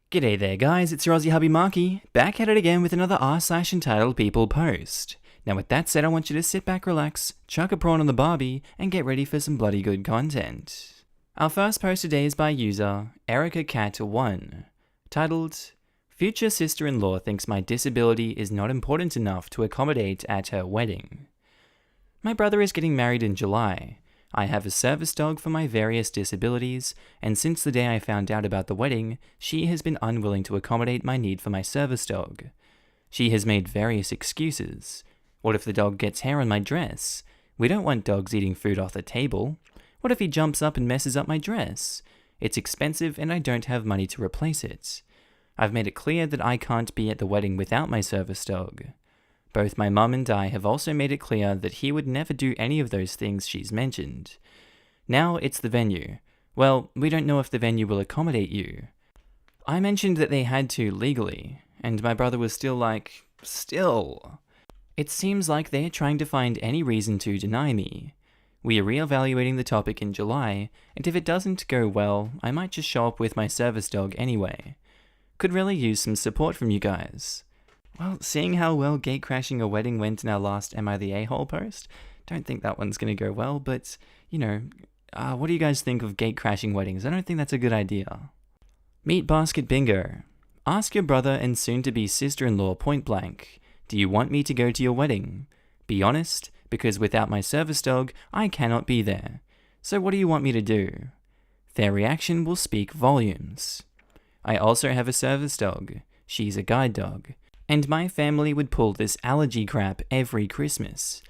G'day there guys, it's your Aussie Hubby Markee, back at it again with another r/EntitledPeople post. Now with that said, I want you to sit back, relax, chuck a prawn on the barbie, and get ready for some bloody good content. Our first post today is by user EricaCat1, titled, Future sister-in-law thinks my disability is not important enough to accommodate at her wedding. My brother is getting married in July. I have a service dog for my various disabilities, and since the day I found out about the wedding, she has been unwilling to accommodate my need for my service dog. She has made various excuses. What if the dog gets hair on my dress? We don't want dogs eating food off the table. What if he jumps up and messes up my dress? It's expensive and I don't have money to replace it. I've made it clear that I can't be at the wedding without my service dog. Both my mum and I have also made it clear that he would never do any of those things she's mentioned. Now it's the venue. Well, we don't know if the venue will accommodate you. I mentioned that they had to legally, and my brother was still like, still. It seems like they're trying to find any reason to deny me. We are reevaluating the topic in July, and if it doesn't go well, I might just show up with my service dog anyway. Could really use some support from you guys. Well, seeing how well gatecrashing a wedding went in our last Am I the A-hole post, don't think that one's going to go well, but, you know, what do you guys think of gatecrashing weddings? I don't think that's a good idea. Meat Basket Bingo. Ask your brother and soon-to-be sister-in-law point blank, do you want me to go to your wedding? Be honest, because without my service dog, I cannot be there. So what do you want me to do? Their reaction will speak volumes. I also have a service dog. She's a guide dog. And my family would pull this allergy crap every Christmas.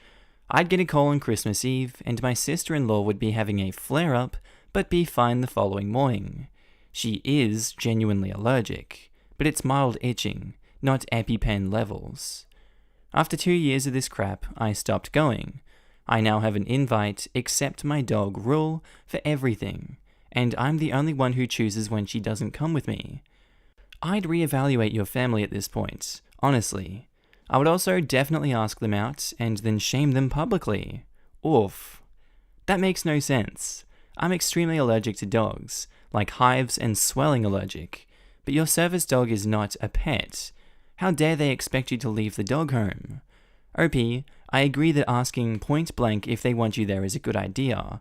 I'd get a call on Christmas Eve, and my sister-in-law would be having a flare-up, but be fine the following morning. She is genuinely allergic, but it's mild itching, not EpiPen levels. After 2 years of this crap, I stopped going. I now have an invite, accept my dog rule for everything, and I'm the only one who chooses when she doesn't come with me. I'd reevaluate your family at this point. Honestly, I would also definitely ask them out and then shame them publicly. Oof. That makes no sense. I'm extremely allergic to dogs, like hives and swelling allergic, but your service dog is not a pet. How dare they expect you to leave the dog home? OP, I agree that asking point blank if they want you there is a good idea.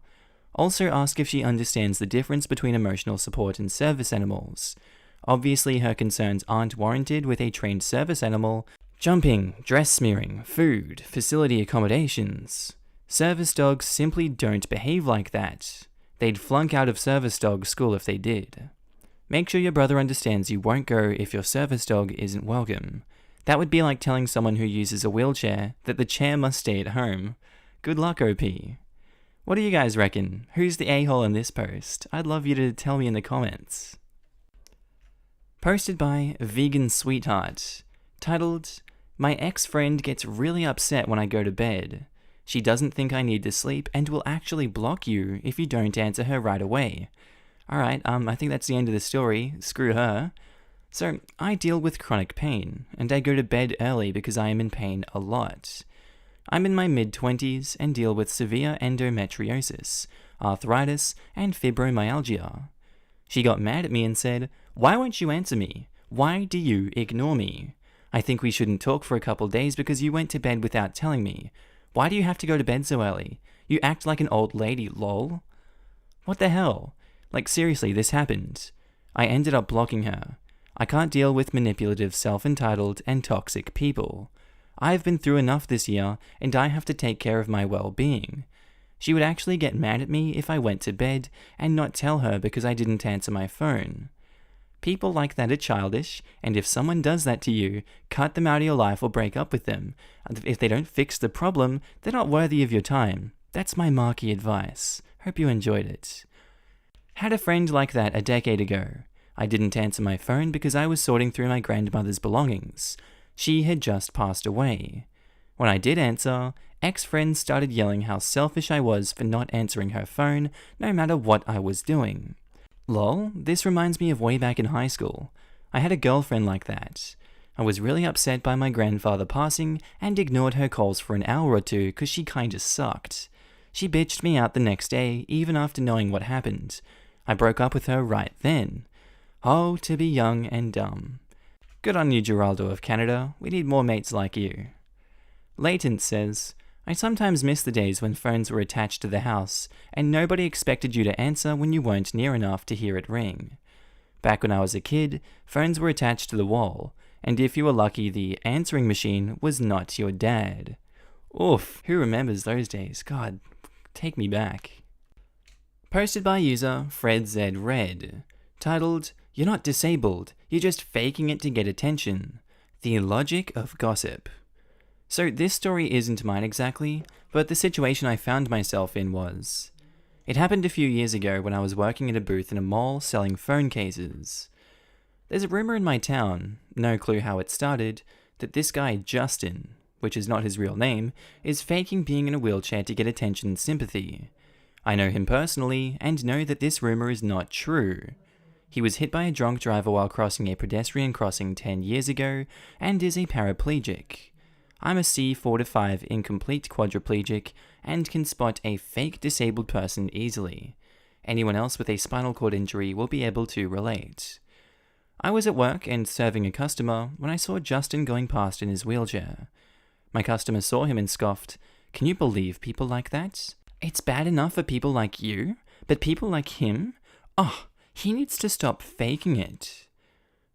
Also ask if she understands the difference between emotional support and service animals. Obviously, her concerns aren't warranted with a trained service animal. Jumping, dress smearing, food, facility accommodations. Service dogs simply don't behave like that. They'd flunk out of service dog school if they did. Make sure your brother understands you won't go if your service dog isn't welcome. That would be like telling someone who uses a wheelchair that the chair must stay at home. Good luck, OP. What do you guys reckon? Who's the a-hole in this post? I'd love you to tell me in the comments. Posted by Vegan Sweetheart, titled, My ex-friend gets really upset when I go to bed. She doesn't think I need to sleep and will actually block you if you don't answer her right away. Alright, I think that's the end of the story, screw her. So, I deal with chronic pain, and I go to bed early because I am in pain a lot. I'm in my mid-20s and deal with severe endometriosis, arthritis, and fibromyalgia. She got mad at me and said, Why won't you answer me? Why do you ignore me? I think we shouldn't talk for a couple days because you went to bed without telling me. Why do you have to go to bed so early? You act like an old lady, lol. What the hell? Like seriously, this happened. I ended up blocking her. I can't deal with manipulative, self-entitled, and toxic people. I've been through enough this year, and I have to take care of my well-being. She would actually get mad at me if I went to bed and not tell her because I didn't answer my phone. People like that are childish, and if someone does that to you, cut them out of your life or break up with them. If they don't fix the problem, they're not worthy of your time. That's my Markee advice. Hope you enjoyed it. Had a friend like that a decade ago. I didn't answer my phone because I was sorting through my grandmother's belongings. She had just passed away. When I did answer, ex-friends started yelling how selfish I was for not answering her phone, no matter what I was doing. Lol, this reminds me of way back in high school. I had a girlfriend like that. I was really upset by my grandfather passing and ignored her calls for an hour or two because she kinda sucked. She bitched me out the next day, even after knowing what happened. I broke up with her right then. Oh, to be young and dumb. Good on you, Geraldo of Canada. We need more mates like you. Latent says, I sometimes miss the days when phones were attached to the house and nobody expected you to answer when you weren't near enough to hear it ring. Back when I was a kid, phones were attached to the wall, and if you were lucky, the answering machine was not your dad. Oof, who remembers those days? God, take me back. Posted by user FredZRed, titled, You're not disabled, you're just faking it to get attention. The logic of gossip. So this story isn't mine exactly, but the situation I found myself in was. It happened a few years ago when I was working at a booth in a mall selling phone cases. There's a rumor in my town, no clue how it started, that this guy Justin, which is not his real name, is faking being in a wheelchair to get attention and sympathy. I know him personally, and know that this rumor is not true. He was hit by a drunk driver while crossing a pedestrian crossing 10 years ago, and is a paraplegic. I'm a C4 to 5 incomplete quadriplegic, and can spot a fake disabled person easily. Anyone else with a spinal cord injury will be able to relate. I was at work and serving a customer when I saw Justin going past in his wheelchair. My customer saw him and scoffed, Can you believe people like that? It's bad enough for people like you, but people like him? Oh, he needs to stop faking it.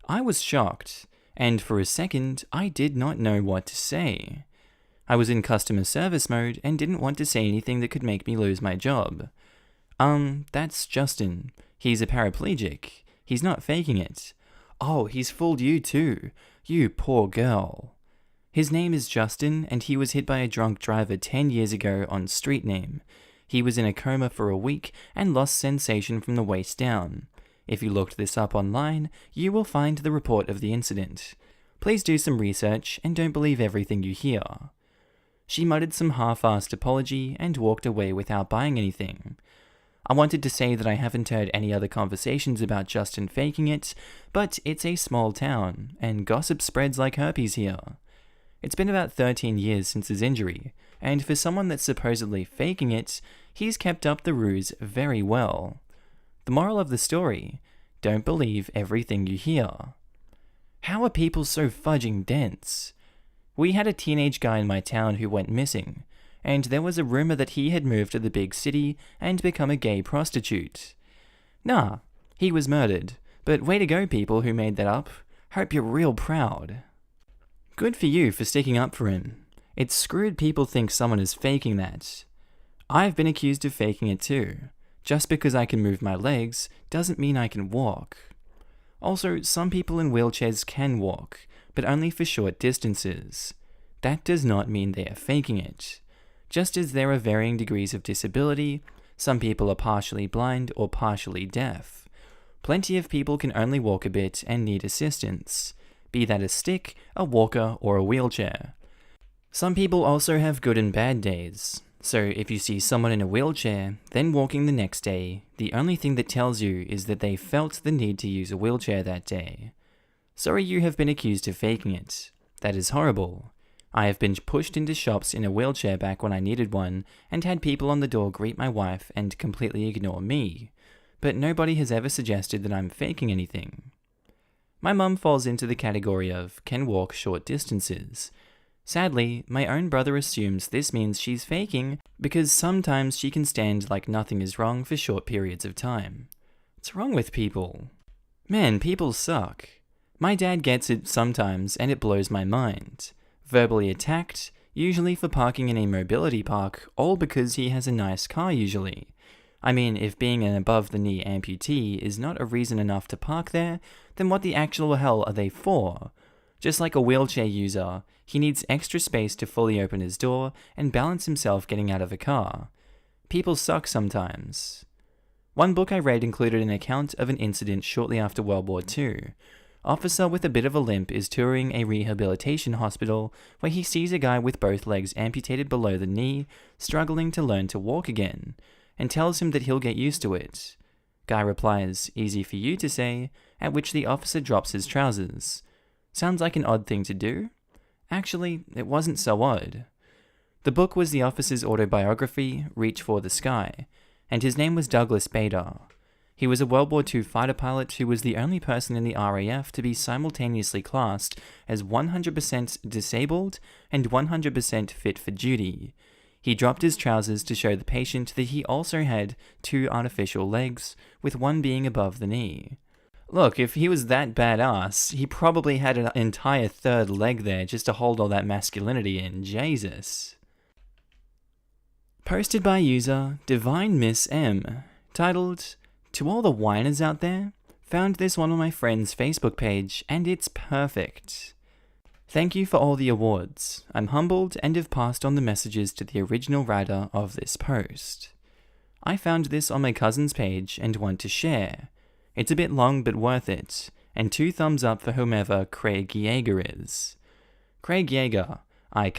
I was shocked, and for a second, I did not know what to say. I was in customer service mode and didn't want to say anything that could make me lose my job. That's Justin. He's a paraplegic. He's not faking it. Oh, he's fooled you too. You poor girl. His name is Justin, and he was hit by a drunk driver 10 years ago on street name. He was in a coma for a week and lost sensation from the waist down. If you looked this up online, you will find the report of the incident. Please do some research and don't believe everything you hear. She muttered some half-assed apology and walked away without buying anything. I wanted to say that I haven't heard any other conversations about Justin faking it, but it's a small town, and gossip spreads like herpes here. It's been about 13 years since his injury, and for someone that's supposedly faking it, he's kept up the ruse very well. The moral of the story, don't believe everything you hear. How are people so fudging dense? We had a teenage guy in my town who went missing, and there was a rumor that he had moved to the big city and become a gay prostitute. Nah, he was murdered, but way to go people who made that up. Hope you're real proud. Good for you for sticking up for him. It's screwed people think someone is faking that. I've been accused of faking it too. Just because I can move my legs doesn't mean I can walk. Also, some people in wheelchairs can walk, but only for short distances. That does not mean they are faking it. Just as there are varying degrees of disability, some people are partially blind or partially deaf. Plenty of people can only walk a bit and need assistance, be that a stick, a walker, or a wheelchair. Some people also have good and bad days. So if you see someone in a wheelchair, then walking the next day, the only thing that tells you is that they felt the need to use a wheelchair that day. Sorry you have been accused of faking it. That is horrible. I have been pushed into shops in a wheelchair back when I needed one, and had people on the door greet my wife and completely ignore me. But nobody has ever suggested that I'm faking anything. My mum falls into the category of can walk short distances. Sadly, my own brother assumes this means she's faking because sometimes she can stand like nothing is wrong for short periods of time. What's wrong with people? Man, people suck. My dad gets it sometimes and it blows my mind. Verbally attacked, usually for parking in a mobility park, all because he has a nice car usually. I mean, if being an above-the-knee amputee is not a reason enough to park there, then what the actual hell are they for? Just like a wheelchair user, he needs extra space to fully open his door and balance himself getting out of a car. People suck sometimes. One book I read included an account of an incident shortly after World War II. Officer with a bit of a limp is touring a rehabilitation hospital where he sees a guy with both legs amputated below the knee, struggling to learn to walk again, and tells him that he'll get used to it. Guy replies, "Easy for you to say," at which the officer drops his trousers. Sounds like an odd thing to do? Actually, it wasn't so odd. The book was the officer's autobiography, Reach for the Sky, and his name was Douglas Bader. He was a World War II fighter pilot who was the only person in the RAF to be simultaneously classed as 100% disabled and 100% fit for duty. He dropped his trousers to show the patient that he also had 2 artificial legs, with one being above the knee. Look, if he was that badass, he probably had an entire 3rd leg there just to hold all that masculinity in. Jesus. Posted by user Divine Miss M, titled, "To all the whiners out there, found this one on my friend's Facebook page and it's perfect. Thank you for all the awards. I'm humbled and have passed on the messages to the original writer of this post. I found this on my cousin's page and want to share. It's a bit long but worth it, and 2 thumbs up for whomever Craig Yeager is. Craig Yeager, I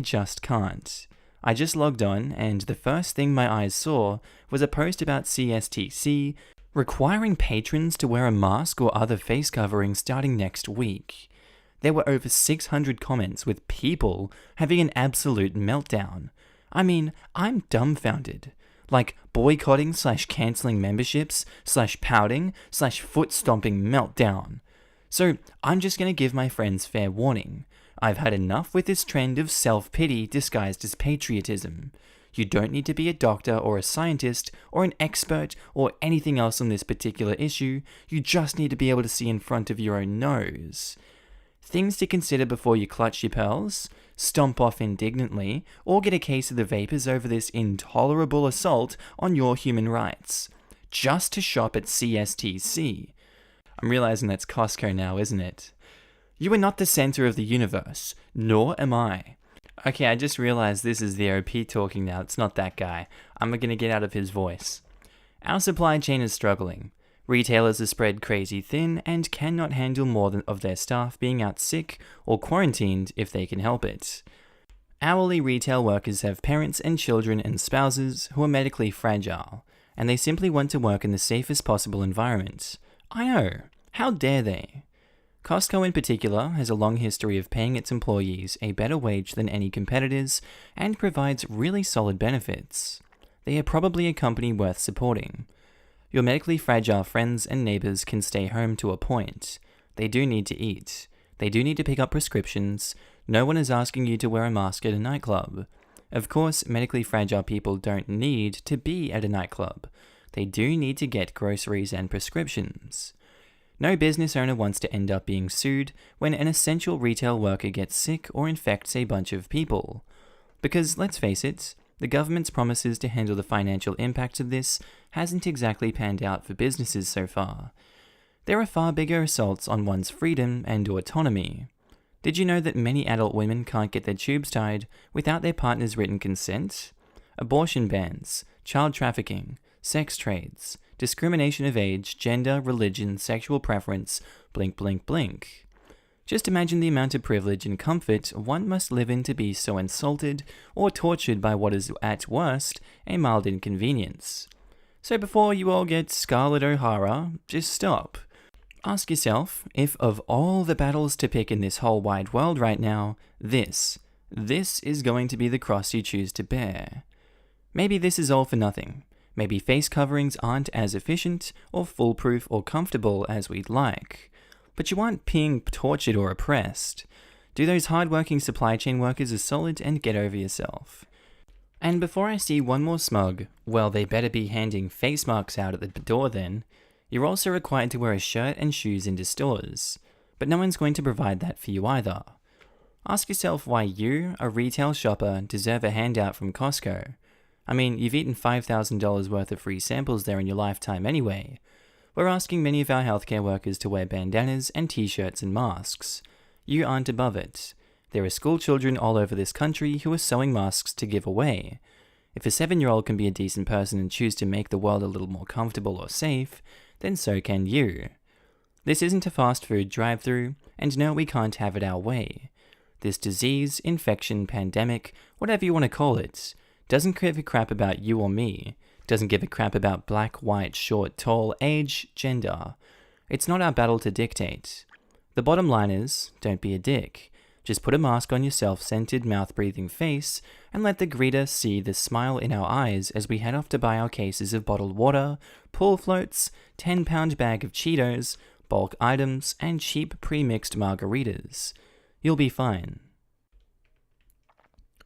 just can't. I just logged on and the first thing my eyes saw was a post about CSTC requiring patrons to wear a mask or other face covering starting next week. There were over 600 comments with people having an absolute meltdown. I mean, I'm dumbfounded. Like boycotting / cancelling memberships / pouting / foot stomping meltdown. So I'm just going to give my friends fair warning. I've had enough with this trend of self-pity disguised as patriotism. You don't need to be a doctor or a scientist or an expert or anything else on this particular issue. You just need to be able to see in front of your own nose. Things to consider before you clutch your pearls, stomp off indignantly, or get a case of the vapors over this intolerable assault on your human rights. Just to shop at CSTC. I'm realizing that's Costco now, isn't it? You are not the center of the universe, nor am I. Okay, I just realized this is the OP talking now, it's not that guy. I'm gonna get out of his voice. Our supply chain is struggling. Retailers are spread crazy thin and cannot handle more of their staff being out sick or quarantined if they can help it. Hourly retail workers have parents and children and spouses who are medically fragile, and they simply want to work in the safest possible environment. I know, how dare they? Costco in particular has a long history of paying its employees a better wage than any competitors and provides really solid benefits. They are probably a company worth supporting. Your medically fragile friends and neighbors can stay home to a point. They do need to eat. They do need to pick up prescriptions. No one is asking you to wear a mask at a nightclub. Of course, medically fragile people don't need to be at a nightclub. They do need to get groceries and prescriptions. No business owner wants to end up being sued when an essential retail worker gets sick or infects a bunch of people. Because, let's face it, the government's promises to handle the financial impacts of this hasn't exactly panned out for businesses so far. There are far bigger assaults on one's freedom and autonomy. Did you know that many adult women can't get their tubes tied without their partner's written consent? Abortion bans, child trafficking, sex trades, discrimination of age, gender, religion, sexual preference, blink blink blink. Just imagine the amount of privilege and comfort one must live in to be so insulted or tortured by what is, at worst, a mild inconvenience. So before you all get Scarlett O'Hara, just stop. Ask yourself if of all the battles to pick in this whole wide world right now, this is going to be the cross you choose to bear. Maybe this is all for nothing. Maybe face coverings aren't as efficient or foolproof or comfortable as we'd like. But you aren't being tortured or oppressed. Do those hard-working supply chain workers a solid and get over yourself. And before I see one more smug, well, they better be handing face masks out at the door then, you're also required to wear a shirt and shoes into stores. But no one's going to provide that for you either. Ask yourself why you, a retail shopper, deserve a handout from Costco. I mean, you've eaten $5,000 worth of free samples there in your lifetime anyway. We're asking many of our healthcare workers to wear bandanas and t-shirts and masks. You aren't above it. There are school children all over this country who are sewing masks to give away. If a 7-year-old can be a decent person and choose to make the world a little more comfortable or safe, then so can you. This isn't a fast food drive-thru, and no, we can't have it our way. This disease, infection, pandemic, whatever you want to call it, doesn't give a crap about you or me. Doesn't give a crap about black, white, short, tall, age, gender. It's not our battle to dictate. The bottom line is, don't be a dick. Just put a mask on your self-centered, mouth-breathing face and let the greeter see the smile in our eyes as we head off to buy our cases of bottled water, pool floats, 10-pound bag of Cheetos, bulk items, and cheap pre-mixed margaritas. You'll be fine.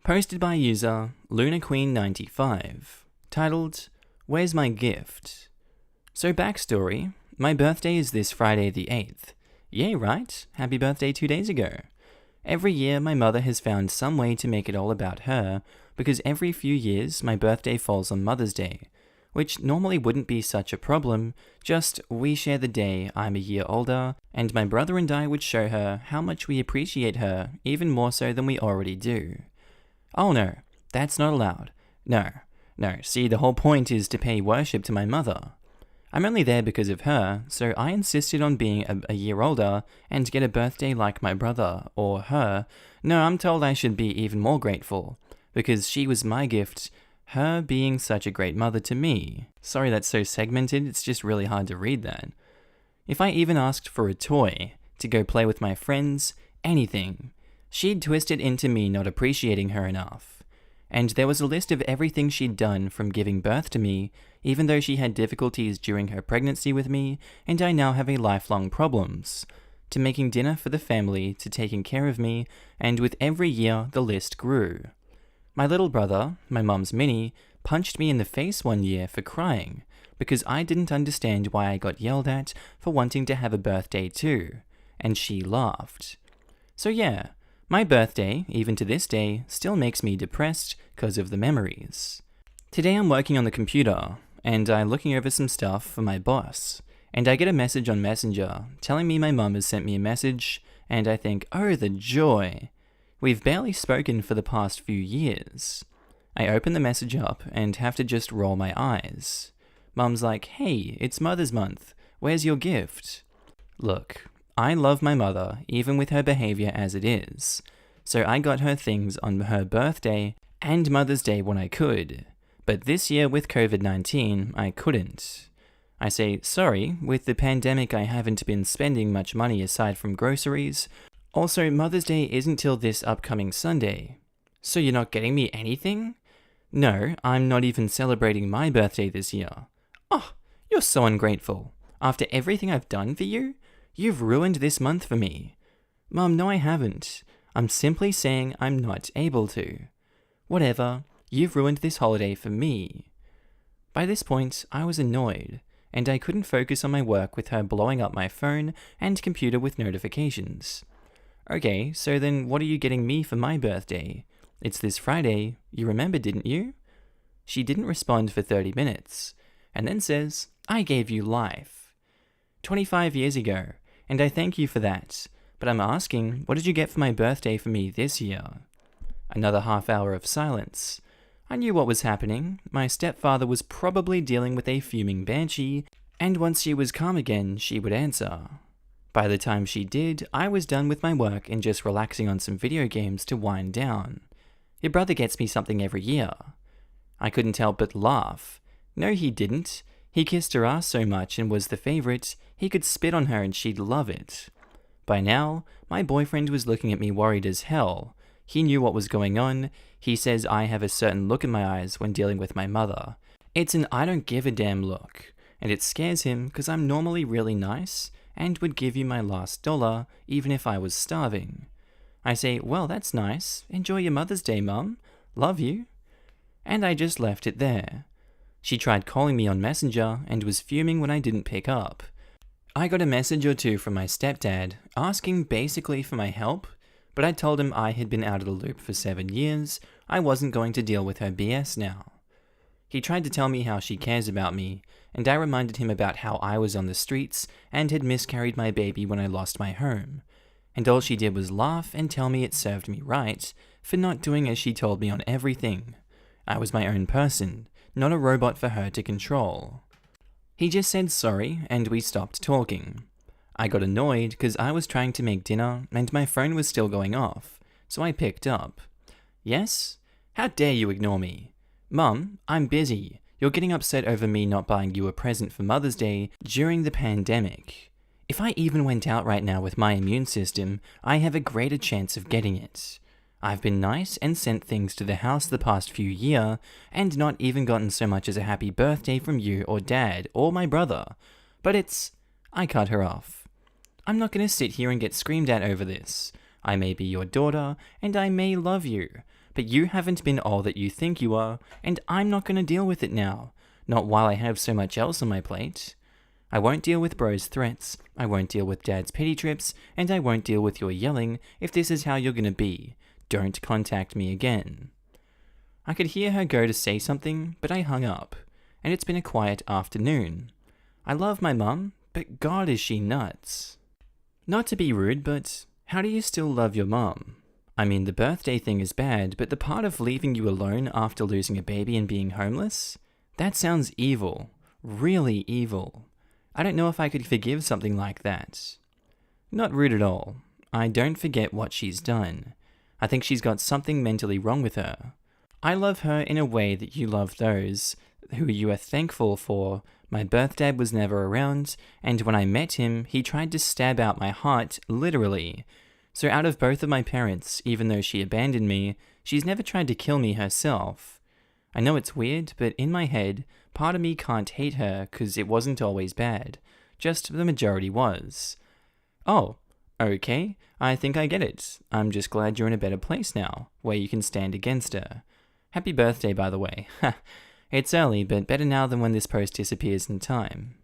Posted by user LunaQueen95, titled, Where's My Gift? So backstory, my birthday is this Friday the 8th. Yay, right? Happy birthday 2 days ago. Every year my mother has found some way to make it all about her, because every few years my birthday falls on Mother's Day, which normally wouldn't be such a problem, just we share the day, I'm a year older, and my brother and I would show her how much we appreciate her even more so than we already do. Oh no, that's not allowed. No, see, the whole point is to pay worship to my mother. I'm only there because of her, so I insisted on being a year older and get a birthday like my brother, or her. No, I'm told I should be even more grateful, because she was my gift, her being such a great mother to me. Sorry that's so segmented, it's just really hard to read that. If I even asked for a toy, to go play with my friends, anything, she'd twist it into me not appreciating her enough. And there was a list of everything she'd done from giving birth to me, even though she had difficulties during her pregnancy with me, and I now have lifelong problems, to making dinner for the family, to taking care of me, and with every year the list grew. My little brother, my mum's mini, punched me in the face one year for crying, because I didn't understand why I got yelled at for wanting to have a birthday too, and she laughed. So yeah, my birthday, even to this day, still makes me depressed because of the memories. Today I'm working on the computer, and I'm looking over some stuff for my boss, and I get a message on Messenger telling me my mum has sent me a message, and I think, oh the joy. We've barely spoken for the past few years. I open the message up and have to just roll my eyes. Mum's like, hey, it's Mother's Month, where's your gift? Look, I love my mother, even with her behavior as it is, so I got her things on her birthday and Mother's Day when I could, but this year with COVID-19, I couldn't. I say, sorry, with the pandemic I haven't been spending much money aside from groceries. Also, Mother's Day isn't till this upcoming Sunday. So you're not getting me anything? No, I'm not even celebrating my birthday this year. Oh, you're so ungrateful. After everything I've done for you? You've ruined this month for me. Mum, no I haven't. I'm simply saying I'm not able to. Whatever, you've ruined this holiday for me. By this point, I was annoyed, and I couldn't focus on my work with her blowing up my phone and computer with notifications. Okay, so then what are you getting me for my birthday? It's this Friday, you remember, didn't you? She didn't respond for 30 minutes, and then says, I gave you life. 25 years ago. And I thank you for that, but I'm asking, what did you get for my birthday for me this year? Another half hour of silence. I knew what was happening. My stepfather was probably dealing with a fuming banshee, and once she was calm again, she would answer. By the time she did, I was done with my work and just relaxing on some video games to wind down. Your brother gets me something every year. I couldn't help but laugh. No, he didn't. He kissed her ass so much and was the favorite, he could spit on her and she'd love it. By now, my boyfriend was looking at me worried as hell. He knew what was going on. He says I have a certain look in my eyes when dealing with my mother. It's an I don't give a damn look, and it scares him because I'm normally really nice and would give you my last dollar even if I was starving. I say, well, that's nice. Enjoy your Mother's Day, Mum. Love you. And I just left it there. She tried calling me on Messenger and was fuming when I didn't pick up. I got a message or two from my stepdad, asking basically for my help, but I told him I had been out of the loop for 7 years, I wasn't going to deal with her BS now. He tried to tell me how she cares about me, and I reminded him about how I was on the streets and had miscarried my baby when I lost my home, and all she did was laugh and tell me it served me right for not doing as she told me on everything. I was my own person, not a robot for her to control. He just said sorry, and we stopped talking. I got annoyed because I was trying to make dinner, and my phone was still going off, so I picked up. Yes? How dare you ignore me? Mum, I'm busy. You're getting upset over me not buying you a present for Mother's Day during the pandemic. If I even went out right now with my immune system, I have a greater chance of getting it. I've been nice and sent things to the house the past few years, and not even gotten so much as a happy birthday from you or Dad or my brother. But I cut her off. I'm not going to sit here and get screamed at over this. I may be your daughter, and I may love you, but you haven't been all that you think you are, and I'm not going to deal with it now. Not while I have so much else on my plate. I won't deal with bro's threats, I won't deal with Dad's pity trips, and I won't deal with your yelling if this is how you're going to be. Don't contact me again. I could hear her go to say something, but I hung up, and it's been a quiet afternoon. I love my mum, but God is she nuts. Not to be rude, but how do you still love your mum? I mean, the birthday thing is bad, but the part of leaving you alone after losing a baby and being homeless? That sounds evil. Really evil. I don't know if I could forgive something like that. Not rude at all. I don't forget what she's done. I think she's got something mentally wrong with her. I love her in a way that you love those who you are thankful for. My birth dad was never around, and when I met him, he tried to stab out my heart, literally. So out of both of my parents, even though she abandoned me, she's never tried to kill me herself. I know it's weird, but in my head, part of me can't hate her because it wasn't always bad. Just the majority was. Oh, okay, I think I get it. I'm just glad you're in a better place now, where you can stand against her. Happy birthday, by the way. It's early, but better now than when this post disappears in time.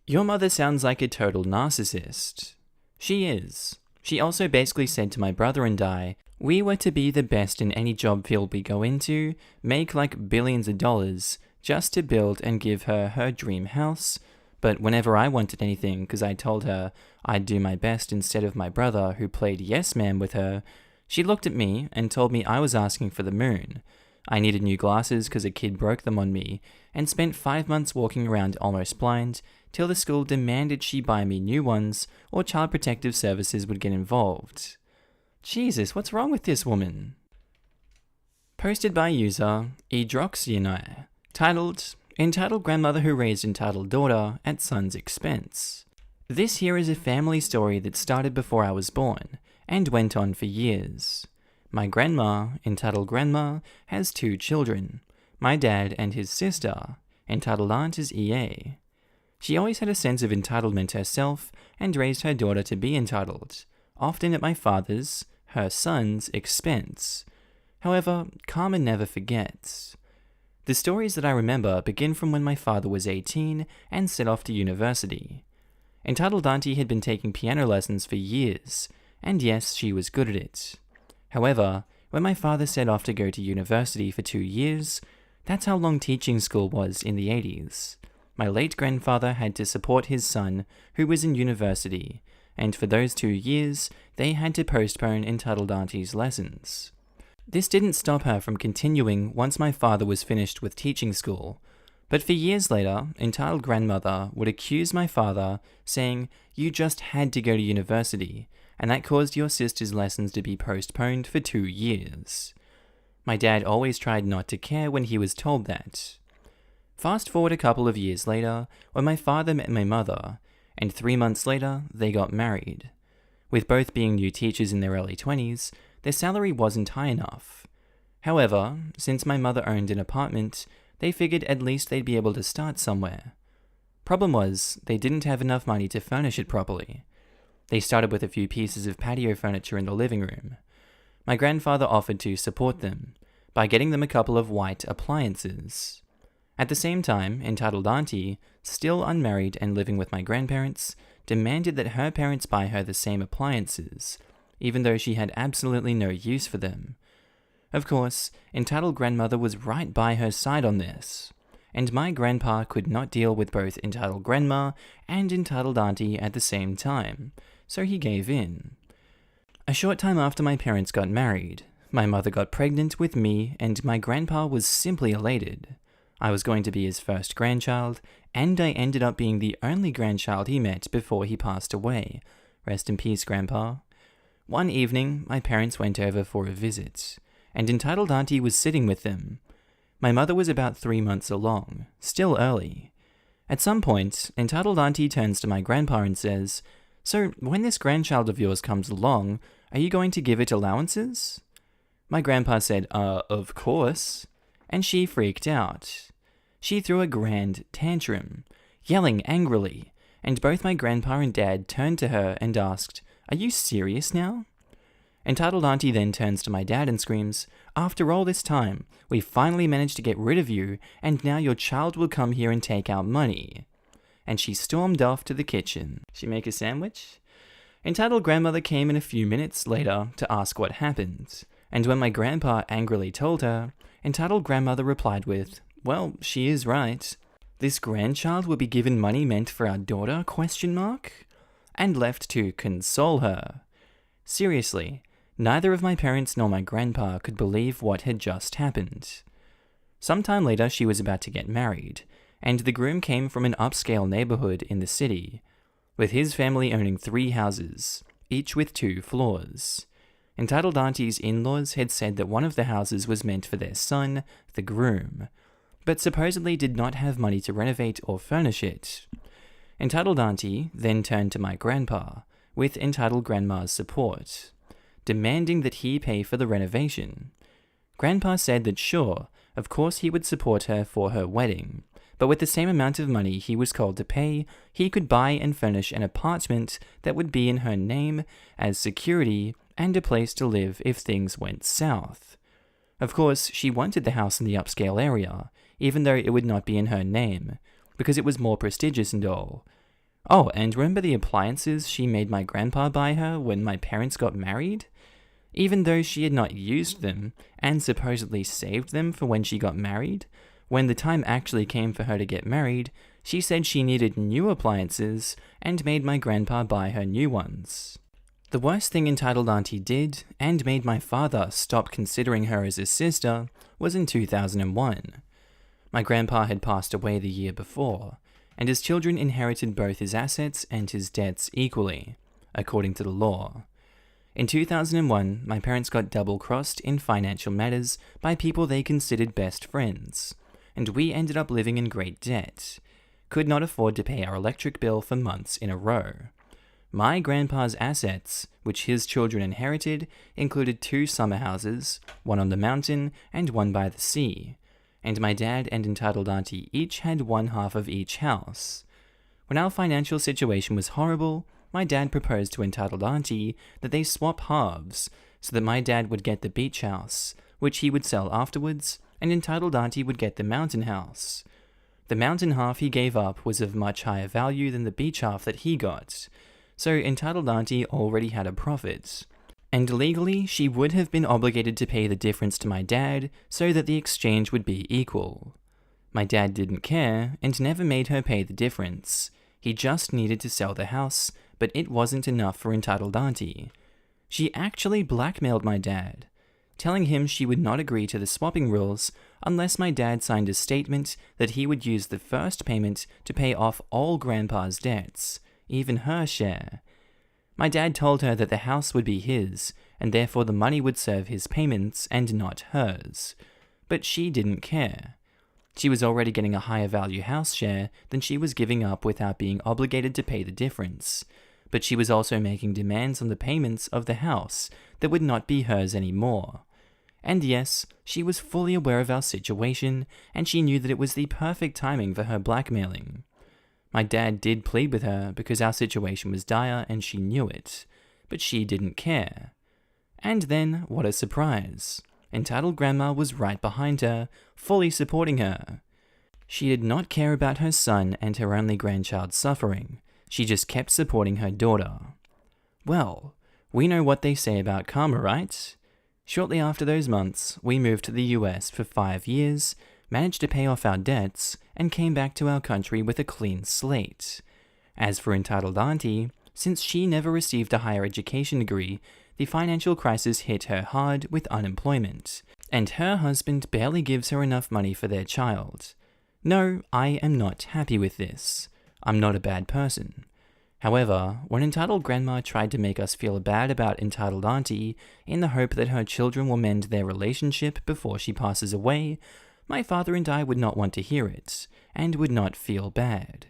Your mother sounds like a total narcissist. She is. She also basically said to my brother and I, we were to be the best in any job field we go into, make like billions of dollars, just to build and give her her dream house. But whenever I wanted anything, because I told her I'd do my best instead of my brother who played yes man with her, she looked at me and told me I was asking for the moon. I needed new glasses because a kid broke them on me, and spent 5 months walking around almost blind, till the school demanded she buy me new ones, or Child Protective Services would get involved. Jesus, what's wrong with this woman? Posted by user Edroxianai, titled, Entitled Grandmother Who Raised Entitled Daughter at Son's Expense. This here is a family story that started before I was born, and went on for years. My grandma, entitled Grandma, has 2 children, my dad and his sister, entitled Aunt is EA. She always had a sense of entitlement herself, and raised her daughter to be entitled, often at my father's, her son's, expense. However, karma never forgets. The stories that I remember begin from when my father was 18 and set off to university. Entitled Auntie had been taking piano lessons for years, and yes, she was good at it. However, when my father set off to go to university for 2 years, that's how long teaching school was in the 80s. My late grandfather had to support his son, who was in university, and for those 2 years, they had to postpone Entitled Auntie's lessons. This didn't stop her from continuing once my father was finished with teaching school, but for years later, Entitled Grandmother would accuse my father, saying, "You just had to go to university, and that caused your sister's lessons to be postponed for 2 years. My dad always tried not to care when he was told that. Fast forward a couple of years later, when my father met my mother, and 3 months later, they got married. With both being new teachers in their early 20s, their salary wasn't high enough. However, since my mother owned an apartment, they figured at least they'd be able to start somewhere. Problem was, they didn't have enough money to furnish it properly. They started with a few pieces of patio furniture in the living room. My grandfather offered to support them by getting them a couple of white appliances. At the same time, Entitled Auntie, still unmarried and living with my grandparents, demanded that her parents buy her the same appliances, even though she had absolutely no use for them. Of course, Entitled Grandmother was right by her side on this, and my grandpa could not deal with both Entitled Grandma and Entitled Auntie at the same time, so he gave in. A short time after my parents got married, my mother got pregnant with me, and my grandpa was simply elated. I was going to be his first grandchild, and I ended up being the only grandchild he met before he passed away. Rest in peace, Grandpa. One evening, my parents went over for a visit, and Entitled Auntie was sitting with them. My mother was about 3 months along, still early. At some point, Entitled Auntie turns to my grandpa and says, So, when this grandchild of yours comes along, are you going to give it allowances? My grandpa said, of course. And she freaked out. She threw a grand tantrum, yelling angrily, and both my grandpa and dad turned to her and asked, "Are you serious now?" Entitled Auntie then turns to my dad and screams, "After all this time, we finally managed to get rid of you, and now your child will come here and take our money." And she stormed off to the kitchen. She make a sandwich? Entitled Grandmother came in a few minutes later to ask what happened, and when my grandpa angrily told her, Entitled Grandmother replied with, "Well, she is right. This grandchild will be given money meant for our daughter, ? And left to console her. Seriously, neither of my parents nor my grandpa could believe what had just happened. Sometime later, she was about to get married, and the groom came from an upscale neighborhood in the city, with his family owning 3 houses, each with 2 floors. Entitled Auntie's in-laws had said that one of the houses was meant for their son, the groom, but supposedly did not have money to renovate or furnish it. Entitled Auntie then turned to my grandpa, with Entitled Grandma's support, demanding that he pay for the renovation. Grandpa said that sure, of course he would support her for her wedding, but with the same amount of money he was called to pay, he could buy and furnish an apartment that would be in her name as security and a place to live if things went south. Of course, she wanted the house in the upscale area, even though it would not be in her name, because it was more prestigious and all. Oh, and remember the appliances she made my grandpa buy her when my parents got married? Even though she had not used them, and supposedly saved them for when she got married, when the time actually came for her to get married, she said she needed new appliances and made my grandpa buy her new ones. The worst thing Entitled Auntie did, and made my father stop considering her as his sister, was in 2001. My grandpa had passed away the year before, and his children inherited both his assets and his debts equally, according to the law. In 2001, my parents got double-crossed in financial matters by people they considered best friends, and we ended up living in great debt. Could not afford to pay our electric bill for months in a row. My grandpa's assets, which his children inherited, included 2 summer houses, one on the mountain and one by the sea, and my dad and Entitled Auntie each had one half of each house. When our financial situation was horrible, my dad proposed to Entitled Auntie that they swap halves, so that my dad would get the beach house, which he would sell afterwards, and Entitled Auntie would get the mountain house. The mountain half he gave up was of much higher value than the beach half that he got, so Entitled Auntie already had a profit, and legally she would have been obligated to pay the difference to my dad so that the exchange would be equal. My dad didn't care and never made her pay the difference. He just needed to sell the house, but it wasn't enough for Entitled Auntie. She actually blackmailed my dad, telling him she would not agree to the swapping rules unless my dad signed a statement that he would use the first payment to pay off all Grandpa's debts, even her share. My dad told her that the house would be his, and therefore the money would serve his payments and not hers. But she didn't care. She was already getting a higher value house share than she was giving up without being obligated to pay the difference, but she was also making demands on the payments of the house that would not be hers anymore. And yes, she was fully aware of our situation, and she knew that it was the perfect timing for her blackmailing. My dad did plead with her because our situation was dire and she knew it, but she didn't care. And then, what a surprise. Entitled Grandma was right behind her, fully supporting her. She did not care about her son and her only grandchild suffering. She just kept supporting her daughter. Well, we know what they say about karma, right? Shortly after those months, we moved to the US for 5 years, managed to pay off our debts, and came back to our country with a clean slate. As for Entitled Auntie, since she never received a higher education degree, the financial crisis hit her hard with unemployment, and her husband barely gives her enough money for their child. No, I am not happy with this. I'm not a bad person. However, when Entitled Grandma tried to make us feel bad about Entitled Auntie in the hope that her children will mend their relationship before she passes away, my father and I would not want to hear it, and would not feel bad.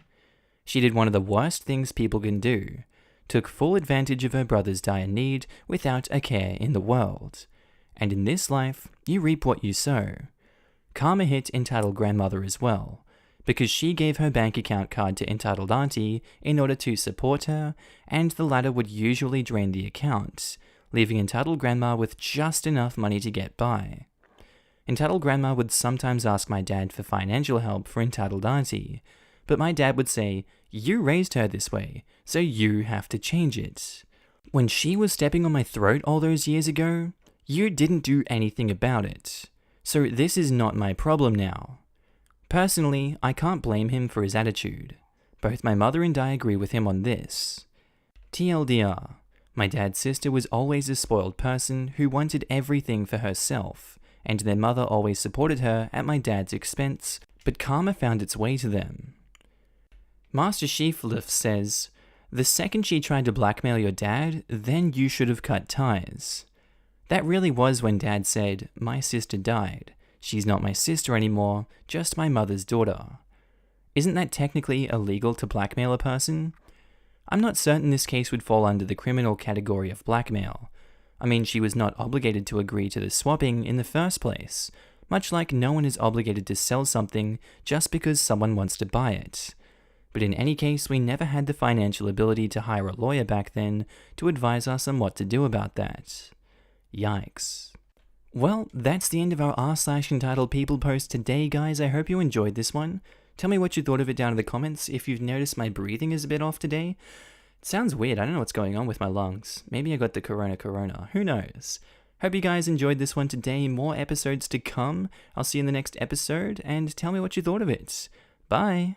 She did one of the worst things people can do, took full advantage of her brother's dire need without a care in the world. And in this life, you reap what you sow. Karma hit entitled grandmother as well, because she gave her bank account card to entitled auntie in order to support her, and the latter would usually drain the account, leaving entitled grandma with just enough money to get by. Entitled grandma would sometimes ask my dad for financial help for entitled auntie, but my dad would say, "You raised her this way, so you have to change it. When she was stepping on my throat all those years ago, you didn't do anything about it. So this is not my problem now." Personally, I can't blame him for his attitude. Both my mother and I agree with him on this. TLDR, my dad's sister was always a spoiled person who wanted everything for herself, and their mother always supported her at my dad's expense, but karma found its way to them. Master Sheafliff says, "The second she tried to blackmail your dad, then you should have cut ties." That really was when Dad said, "My sister died. She's not my sister anymore, just my mother's daughter." Isn't that technically illegal to blackmail a person? I'm not certain this case would fall under the criminal category of blackmail. I mean, she was not obligated to agree to the swapping in the first place, much like no one is obligated to sell something just because someone wants to buy it. But in any case, we never had the financial ability to hire a lawyer back then to advise us on what to do about that. Yikes. Well, that's the end of our r/entitled people post today, guys. I hope you enjoyed this one. Tell me what you thought of it down in the comments. If you've noticed my breathing is a bit off today, it sounds weird. I don't know what's going on with my lungs. Maybe I got the corona. Who knows? Hope you guys enjoyed this one today. More episodes to come. I'll see you in the next episode, and tell me what you thought of it. Bye.